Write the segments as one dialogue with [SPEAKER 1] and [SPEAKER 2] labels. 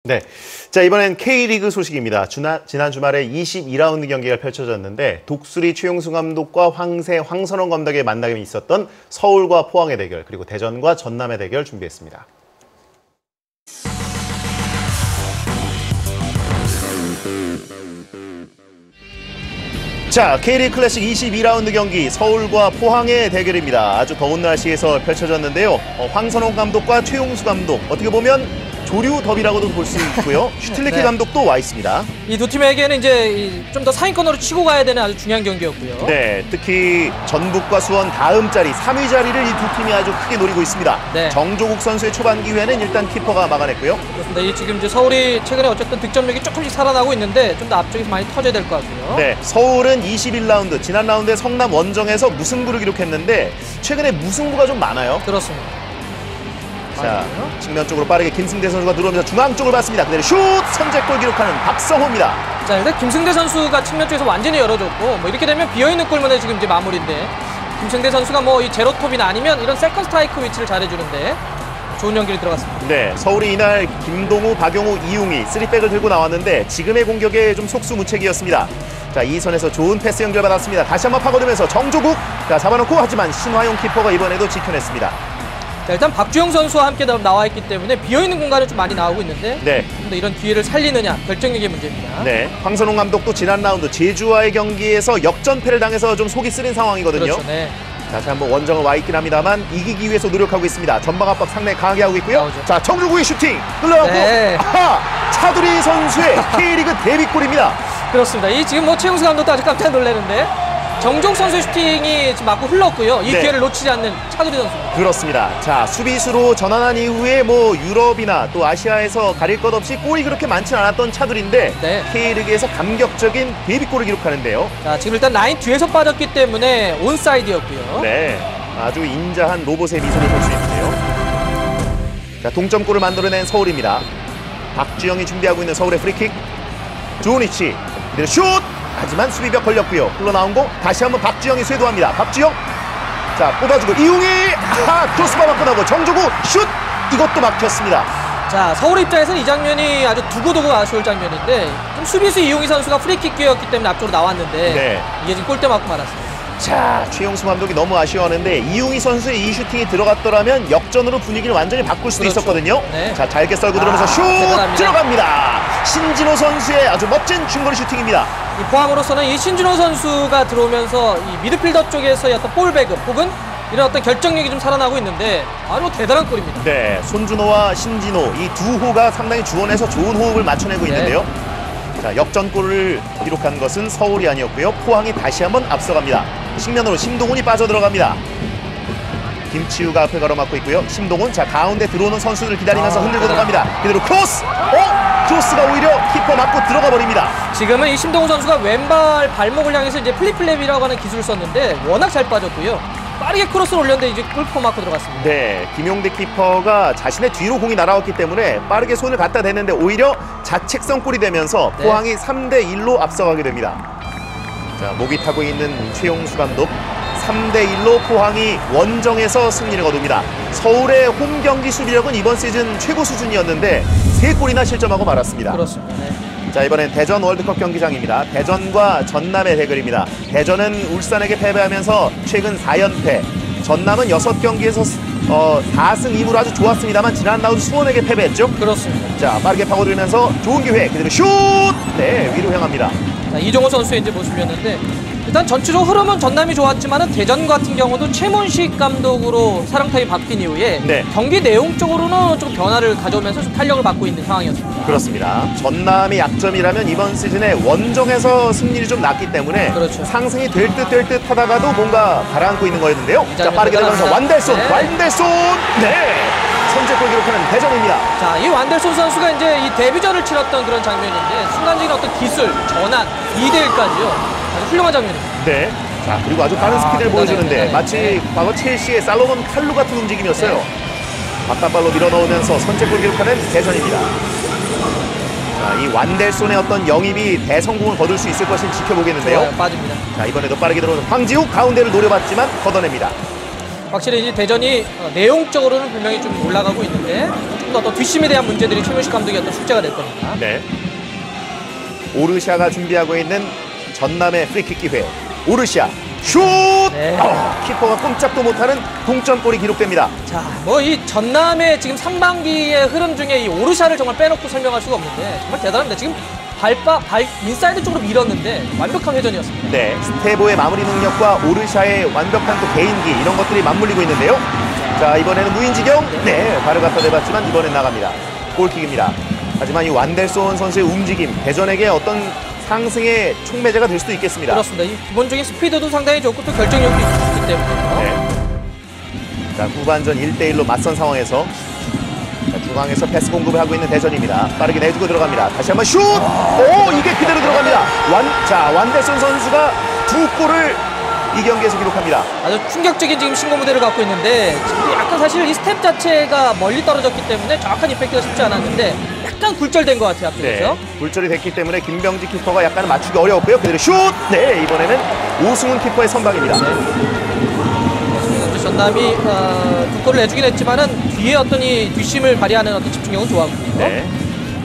[SPEAKER 1] 네, 자 이번엔 K리그 소식입니다. 지난 주말에 22라운드 경기가 펼쳐졌는데 독수리 최용수 감독과 황선홍 감독의 만남이 있었던 서울과 포항의 대결, 그리고 대전과 전남의 대결 준비했습니다. 자, K리그 클래식 22라운드 경기 서울과 포항의 대결입니다. 아주 더운 날씨에서 펼쳐졌는데요. 황선홍 감독과 최용수 감독, 어떻게 보면 조류 더비라고도 볼 수 있고요. 슈틸리케
[SPEAKER 2] 네.
[SPEAKER 1] 감독도 와 있습니다.
[SPEAKER 2] 이 두 팀에게는 이제 좀 더 상위권으로 치고 가야 되는 아주 중요한 경기였고요.
[SPEAKER 1] 네, 특히 전북과 수원 다음 자리 3위 자리를 이 두 팀이 아주 크게 노리고 있습니다.
[SPEAKER 2] 네.
[SPEAKER 1] 정조국 선수의 초반 기회는 일단 키퍼가 막아냈고요.
[SPEAKER 2] 그렇습니다. 이 지금 이제 서울이 최근에 어쨌든 득점력이 조금씩 살아나고 있는데 좀 더 앞쪽에서 많이 터져야 될 것 같고요.
[SPEAKER 1] 네, 서울은 21라운드 지난 라운드에 성남 원정에서 무승부를 기록했는데 최근에 무승부가 좀 많아요.
[SPEAKER 2] 그렇습니다.
[SPEAKER 1] 자,
[SPEAKER 2] 맞아요.
[SPEAKER 1] 측면 쪽으로 빠르게 김승대 선수가 들어오면서 중앙 쪽을 봤습니다. 그대로 슛! 선제골 기록하는 박성호입니다.
[SPEAKER 2] 자, 일단 김승대 선수가 측면 쪽에서 완전히 열어줬고, 뭐 이렇게 되면 비어있는 골문에 지금 이제 마무리인데, 김승대 선수가 뭐 이 제로톱이나 아니면 이런 세컨 스트라이크 위치를 잘해주는데 좋은 연기를 들어갔습니다.
[SPEAKER 1] 네, 서울이 이날 김동우, 박용우, 이웅이 3백을 들고 나왔는데 지금의 공격에 좀 속수무책이었습니다. 자, 이 선에서 좋은 패스 연결받았습니다. 다시 한번 파고들면서 정조국, 자 잡아놓고, 하지만 신화용 키퍼가 이번에도 지켜냈습니다.
[SPEAKER 2] 자, 일단 박주영 선수와 함께 나와 있기 때문에 비어있는 공간을 좀 많이 나오고 있는데,
[SPEAKER 1] 네.
[SPEAKER 2] 좀 더 이런 기회를 살리느냐 결정력의 문제입니다.
[SPEAKER 1] 네, 황선홍 감독도 지난 라운드 제주와의 경기에서 역전패를 당해서 좀 속이 쓰린 상황이거든요.
[SPEAKER 2] 그렇죠. 네.
[SPEAKER 1] 다시 한번 원정은 와 있긴 합니다만 이기기 위해서 노력하고 있습니다. 전방 압박 상당히 강하게 하고 있고요.
[SPEAKER 2] 나오죠.
[SPEAKER 1] 자, 정주국의 슈팅 흘러가고,
[SPEAKER 2] 네.
[SPEAKER 1] 아하! 차두리 선수의 K리그 데뷔골입니다.
[SPEAKER 2] 그렇습니다. 이 지금 뭐 최용수 감독도 아주 깜짝 놀라는데 정종 선수의 슈팅이 지금 맞고 흘렀고요. 이
[SPEAKER 1] 네.
[SPEAKER 2] 기회를 놓치지 않는 차두리 선수입니다.
[SPEAKER 1] 그렇습니다. 자, 수비수로 전환한 이후에 뭐 유럽이나 또 아시아에서 가릴 것 없이 골이 그렇게 많지 않았던 차두리인데
[SPEAKER 2] 네.
[SPEAKER 1] K리그에서 감격적인 데뷔골을 기록하는데요.
[SPEAKER 2] 자, 지금 일단 라인 뒤에서 빠졌기 때문에 온사이드였고요.
[SPEAKER 1] 네, 아주 인자한 로봇의 미소를 볼 수 있는데요. 자, 동점골을 만들어낸 서울입니다. 박주영이 준비하고 있는 서울의 프리킥. 좋은 위치, 그대로 슛! 하지만 수비벽 걸렸고요. 흘러나온 공 다시 한번 박주영이 쇄도합니다. 박주영, 자 뽑아주고 이웅이, 크로스바 맞고 나고 정조구 슛! 이것도 막혔습니다.
[SPEAKER 2] 자, 서울 입장에서는 이 장면이 아주 두고두고 아쉬울 장면인데 좀 수비수 이용희 선수가 프리킥 기회였기 때문에 앞쪽으로 나왔는데
[SPEAKER 1] 네.
[SPEAKER 2] 이게 지금 골대 맞고 말았어요.
[SPEAKER 1] 자, 최용수 감독이 너무 아쉬워하는데 이웅희 선수의 이 슈팅이 들어갔더라면 역전으로 분위기를 완전히 바꿀 수도
[SPEAKER 2] 그렇죠.
[SPEAKER 1] 있었거든요.
[SPEAKER 2] 네.
[SPEAKER 1] 자, 잘게 썰고 들어오면서 슛!
[SPEAKER 2] 대단합니다.
[SPEAKER 1] 들어갑니다. 신진호 선수의 아주 멋진 중거리 슈팅입니다.
[SPEAKER 2] 이 포항으로서는 이 신준호 선수가 들어오면서 이 미드필더 쪽에서의 어떤 볼 배급 혹은 이런 어떤 결정력이 좀 살아나고 있는데 아주 대단한 골입니다.
[SPEAKER 1] 네, 손준호와 신진호 이 두 호가 상당히 주원해서 좋은 호흡을 맞춰내고
[SPEAKER 2] 네.
[SPEAKER 1] 있는데요. 자, 역전골을 기록한 것은 서울이 아니었고요. 포항이 다시 한번 앞서갑니다. 측면으로 심동훈이 빠져들어갑니다. 김치우가 앞에 가로막고 있고요. 심동훈, 자 가운데 들어오는 선수를 기다리면서 흔들고 들어갑니다. 그대로 크로스! 크로스가 오히려 키퍼 맞고 들어가 버립니다.
[SPEAKER 2] 지금은 이 심동훈 선수가 왼발 발목을 향해서 이제 플립플랩이라고 하는 기술을 썼는데 워낙 잘 빠졌고요. 빠르게 크로스를 올렸는데 이제 골퍼 맞고 들어갔습니다.
[SPEAKER 1] 네, 김용대 키퍼가 자신의 뒤로 공이 날아왔기 때문에 빠르게 손을 갖다 대는데 오히려 자책성 골이 되면서
[SPEAKER 2] 네.
[SPEAKER 1] 포항이 3대1로 앞서가게 됩니다. 자, 목이 타고 있는 최용수 감독, 3대1로 포항이 원정에서 승리를 거둡니다. 서울의 홈 경기 수비력은 이번 시즌 최고 수준이었는데 3골이나 실점하고 말았습니다.
[SPEAKER 2] 그렇습니다. 네.
[SPEAKER 1] 자, 이번엔 대전 월드컵 경기장입니다. 대전과 전남의 대결입니다. 대전은 울산에게 패배하면서 최근 4연패, 전남은 6경기에서 4승 2무로 아주 좋았습니다만 지난 라운드 수원에게 패배했죠.
[SPEAKER 2] 그렇습니다.
[SPEAKER 1] 자, 빠르게 파고들면서 좋은 기회, 그대로 슛! 네, 위로 향합니다.
[SPEAKER 2] 자, 이종호 선수의 이제 모습이었는데 일단 전체적으로 흐름은 전남이 좋았지만은 대전 같은 경우도 최문식 감독으로 사령탑이 바뀐 이후에
[SPEAKER 1] 네.
[SPEAKER 2] 경기 내용적으로는 좀 변화를 가져오면서 좀 탄력을 받고 있는 상황이었습니다.
[SPEAKER 1] 그렇습니다. 전남의 약점이라면 이번 시즌에 원정에서 승리를 좀 났기 때문에
[SPEAKER 2] 그렇죠.
[SPEAKER 1] 상승이 될 듯 하다가도 뭔가 가라앉고 있는 거였는데요. 자, 빠르게 들어가면서 완델손,
[SPEAKER 2] 네.
[SPEAKER 1] 완델손! 네! 선제골 기록하는 대전입니다.
[SPEAKER 2] 자, 이 완델손 선수가 이제 이 데뷔전을 치렀던 그런 장면인데 순간적인 어떤 기술, 전환, 2대1까지요. 아주 훌륭한 장면입니다.
[SPEAKER 1] 네. 자, 그리고 아주 빠른 스피드를 보여주는데
[SPEAKER 2] 대단해.
[SPEAKER 1] 마치
[SPEAKER 2] 네.
[SPEAKER 1] 과거 첼시의 살로몬 칼루 같은 움직임이었어요.
[SPEAKER 2] 네.
[SPEAKER 1] 바깥발로 밀어넣으면서 선제골 기록하는 대전입니다. 자, 이 완델손의 어떤 영입이 대성공을 거둘 수 있을 것인지 지켜보겠는데요.
[SPEAKER 2] 좋아요, 빠집니다.
[SPEAKER 1] 자, 이번에도 빠르게 들어오는 황지욱, 가운데를 노려봤지만 걷어냅니다.
[SPEAKER 2] 확실히 이제 대전이 내용적으로는 분명히 좀 올라가고 있는데 좀 더 뒷심에 대한 문제들이 최민식 감독의 어떤 숙제가 될 겁니다.
[SPEAKER 1] 네. 오르샤가 준비하고 있는 전남의 프리킥 기회. 오르샤 슛!
[SPEAKER 2] 네.
[SPEAKER 1] 키퍼가 꼼짝도 못하는 동점골이 기록됩니다.
[SPEAKER 2] 자, 뭐 이 전남의 지금 상반기의 흐름 중에 이 오르샤를 정말 빼놓고 설명할 수가 없는데 정말 대단합니다. 지금 인사이드 쪽으로 밀었는데 완벽한 회전이었습니다.
[SPEAKER 1] 네, 스테보의 마무리 능력과 오르샤의 완벽한 또 개인기 이런 것들이 맞물리고 있는데요. 자, 이번에는 무인지경. 네, 발을 갖다 대봤지만 이번엔 나갑니다. 골킥입니다. 하지만 이 완델손 선수의 움직임, 대전에게 어떤 상승의 촉매제가 될 수도 있겠습니다.
[SPEAKER 2] 그렇습니다. 이 기본적인 스피드도 상당히 좋고 또 결정력도 있기 때문에요.
[SPEAKER 1] 네. 자, 후반전 1대1로 맞선 상황에서 자, 중앙에서 패스 공급을 하고 있는 대전입니다. 빠르게 내주고 들어갑니다. 다시 한번 슛! 오, 이게 그대로 들어갑니다. 완델손 선수가 2골을 이 경기에서 기록합니다.
[SPEAKER 2] 아주 충격적인 지금 신고 무대를 갖고 있는데 지금 약간 사실 이 스텝 자체가 멀리 떨어졌기 때문에 정확한 임팩트가 쉽지 않았는데 약간 굴절된 것 같아요. 앞쪽에서.
[SPEAKER 1] 네, 굴절이 됐기 때문에 김병지 키퍼가 약간 맞추기 어려웠고요. 그대로 슛! 네, 이번에는 오승훈 키퍼의 선방입니다.
[SPEAKER 2] 네. 전남이 2골을 내주긴 했지만은 뒤에 어떤 이 뒷심을 발휘하는 어떤 집중력은 좋았고요.
[SPEAKER 1] 네,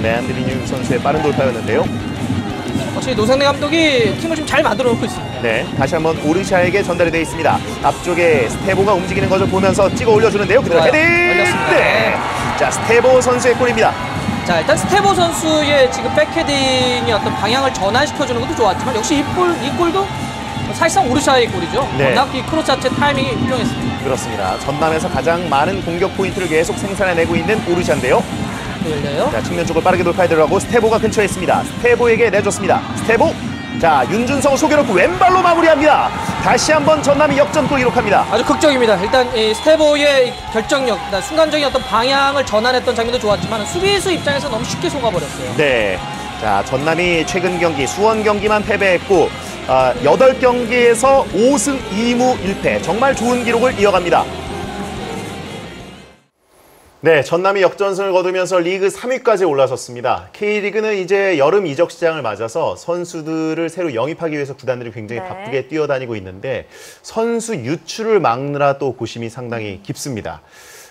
[SPEAKER 1] 레안드리뉴 선수의 빠른 돌파였는데요.
[SPEAKER 2] 확실히 노상래 감독이 팀을 좀 잘 만들어 놓고 있습니다.
[SPEAKER 1] 네, 다시 한번 오르샤에게 전달이 되어 있습니다. 앞쪽에 스테보가 움직이는 것을 보면서 찍어 올려주는데요. 그대로 헤딩!
[SPEAKER 2] 걸렸습니다.
[SPEAKER 1] 네. 자, 스테보 선수의 골입니다.
[SPEAKER 2] 자, 일단 스테보 선수의 지금 백헤딩의 어떤 방향을 전환시켜주는 것도 좋았지만 역시 이 골도 사실상 오르샤의 골이죠.
[SPEAKER 1] 네.
[SPEAKER 2] 워낙 이 크로스 자체 타이밍이 훌륭했습니다.
[SPEAKER 1] 그렇습니다. 전남에서 가장 많은 공격 포인트를 계속 생산해내고 있는 오르샤인데요.
[SPEAKER 2] 열려요.
[SPEAKER 1] 자, 측면 쪽을 빠르게 돌파해 들어가고 스테보가 근처에 있습니다. 스테보에게 내줬습니다. 스테보. 자, 윤준성 속여놓고 왼발로 마무리합니다. 다시 한번 전남이 역전골 기록합니다.
[SPEAKER 2] 아주 극적입니다. 일단 이 스테보의 결정력, 순간적인 어떤 방향을 전환했던 장면도 좋았지만 수비수 입장에서 너무 쉽게 속아버렸어요.
[SPEAKER 1] 네. 자, 전남이 최근 경기 수원 경기만 패배했고 8경기에서 5승 2무 1패 정말 좋은 기록을 이어갑니다. 네, 전남이 역전승을 거두면서 리그 3위까지 올라섰습니다. K리그는 이제 여름 이적 시장을 맞아서 선수들을 새로 영입하기 위해서 구단들이 굉장히 바쁘게 뛰어다니고 있는데 선수 유출을 막느라 또 고심이 상당히 깊습니다.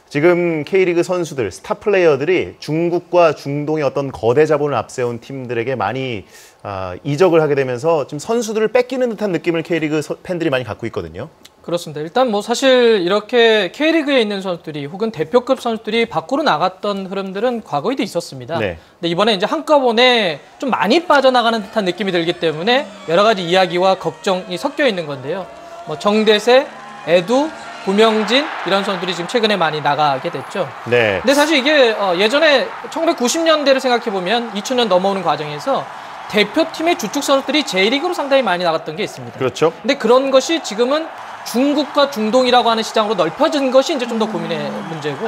[SPEAKER 1] 지금 K리그 선수들, 스타 플레이어들이 중국과 중동의 어떤 거대 자본을 앞세운 팀들에게 많이 이적을 하게 되면서 지금 선수들을 뺏기는 듯한 느낌을 K리그 팬들이 많이 갖고 있거든요.
[SPEAKER 2] 그렇습니다. 일단 뭐 사실 이렇게 K리그에 있는 선수들이 혹은 대표급 선수들이 밖으로 나갔던 흐름들은 과거에도 있었습니다. 네. 근데 이번에 이제 한꺼번에 좀 많이 빠져나가는 듯한 느낌이 들기 때문에 여러 가지 이야기와 걱정이 섞여 있는 건데요. 뭐 정대세, 에두, 고명진 이런 선수들이 지금 최근에 많이 나가게 됐죠. 네. 근데 사실 이게 예전에 1990년대를 생각해 보면 2000년 넘어오는 과정에서 대표팀의 주축 선수들이 J리그로 상당히 많이 나갔던 게 있습니다. 그렇죠. 근데 그런 것이 지금은 중국과 중동이라고 하는 시장으로 넓혀진 것이 이제 좀 더 고민의 문제고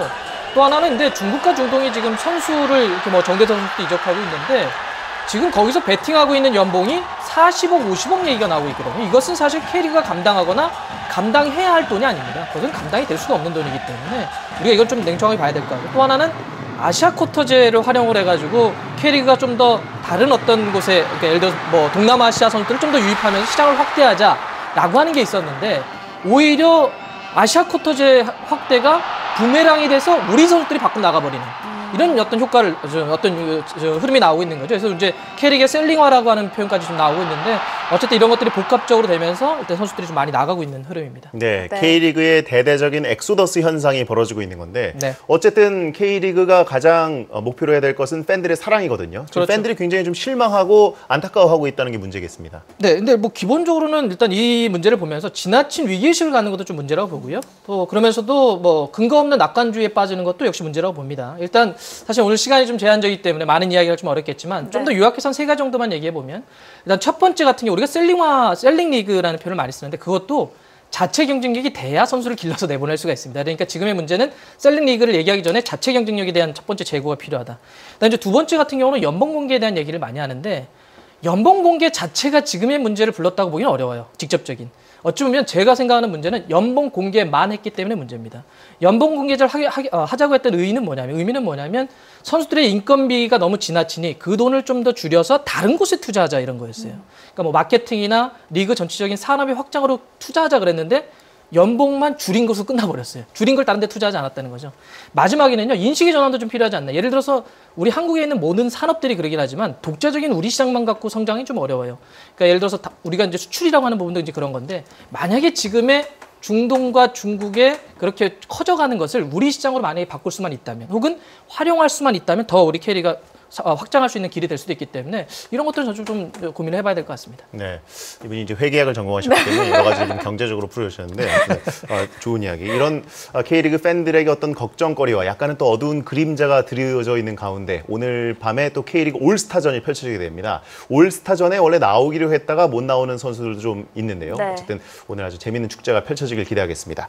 [SPEAKER 2] 또 하나는 근데 중국과 중동이 지금 선수를 이렇게 뭐 정대선 선수도 이적하고 있는데 지금 거기서 베팅하고 있는 연봉이 40억, 50억 얘기가 나오고 있거든요. 이것은 사실 K리그가 감당하거나 감당해야 할 돈이 아닙니다. 그것은 감당이 될 수가 없는 돈이기 때문에 우리가 이걸 좀 냉정하게 봐야 될 것 같고 또 하나는 아시아 쿼터제를 활용을 해가지고 K리그가 좀 더 다른 어떤 곳에 그러니까 예를 들어서 뭐 동남아시아 선수들을 좀 더 유입하면서 시장을 확대하자라고 하는 게 있었는데 오히려 아시아 쿼터제 확대가 부메랑이 돼서 우리 선수들이 밖으로 나가버리는 이런 어떤 효과를 어떤 흐름이 나오고 있는 거죠. 그래서 이제 K리그의 셀링화라고 하는 표현까지 좀 나오고 있는데 어쨌든 이런 것들이 복합적으로 되면서 일단 선수들이 좀 많이 나가고 있는 흐름입니다.
[SPEAKER 1] 네, K리그의 대대적인 엑소더스 현상이 벌어지고 있는 건데 어쨌든 K리그가 가장 목표로 해야 될 것은 팬들의 사랑이거든요. 그렇죠. 팬들이 굉장히 좀 실망하고 안타까워하고 있다는 게 문제겠습니다.
[SPEAKER 2] 네, 근데 뭐 기본적으로는 일단 이 문제를 보면서 지나친 위기의식을 갖는 것도 좀 문제라고 보고요. 또 그러면서도 뭐 근거 없는 낙관주의에 빠지는 것도 역시 문제라고 봅니다. 일단 사실 오늘 시간이 좀 제한적이기 때문에 많은 이야기가 좀 어렵겠지만 좀 더 요약해서 한 3가지 정도만 얘기해보면 일단 첫 번째 같은 경우 우리가 셀링 리그라는 표현을 많이 쓰는데 그것도 자체 경쟁력이 돼야 선수를 길러서 내보낼 수가 있습니다. 그러니까 지금의 문제는 셀링 리그를 얘기하기 전에 자체 경쟁력에 대한 첫 번째 재고가 필요하다. 그다음에 이제 두 번째 같은 경우는 연봉 공개에 대한 얘기를 많이 하는데 연봉 공개 자체가 지금의 문제를 불렀다고 보기는 어려워요. 직접적인. 어찌 보면 제가 생각하는 문제는 연봉 공개만 했기 때문에 문제입니다. 연봉 공개를 하자고 했던 의미는 뭐냐면 선수들의 인건비가 너무 지나치니 그 돈을 좀 더 줄여서 다른 곳에 투자하자 이런 거였어요. 그러니까 뭐 마케팅이나 리그 전체적인 산업의 확장으로 투자하자 그랬는데 연봉만 줄인 것으로 끝나버렸어요. 줄인 걸 다른 데 투자하지 않았다는 거죠. 마지막에는요, 인식의 전환도 좀 필요하지 않나. 예를 들어서 우리 한국에 있는 모든 산업들이 그러긴 하지만 독자적인 우리 시장만 갖고 성장이 좀 어려워요. 그러니까 예를 들어서 우리가 이제 수출이라고 하는 부분도 이제 그런 건데, 만약에 지금의 중동과 중국에 그렇게 커져가는 것을 우리 시장으로 만약에 바꿀 수만 있다면, 혹은 활용할 수만 있다면 더 우리 캐리가 확장할 수 있는 길이 될 수도 있기 때문에 이런 것들은 좀 고민을 해봐야 될 것 같습니다.
[SPEAKER 1] 네, 이분이 이제 회계학을 전공하셨기 때문에 여러 가지 좀 경제적으로 풀어주셨는데 네. 좋은 이야기. 이런 K리그 팬들에게 어떤 걱정거리와 약간은 또 어두운 그림자가 드리워져 있는 가운데 오늘 밤에 또 K리그 올스타전이 펼쳐지게 됩니다. 올스타전에 원래 나오기로 했다가 못 나오는 선수들도 좀 있는데요.
[SPEAKER 3] 네.
[SPEAKER 1] 어쨌든 오늘 아주 재밌는 축제가 펼쳐지길 기대하겠습니다.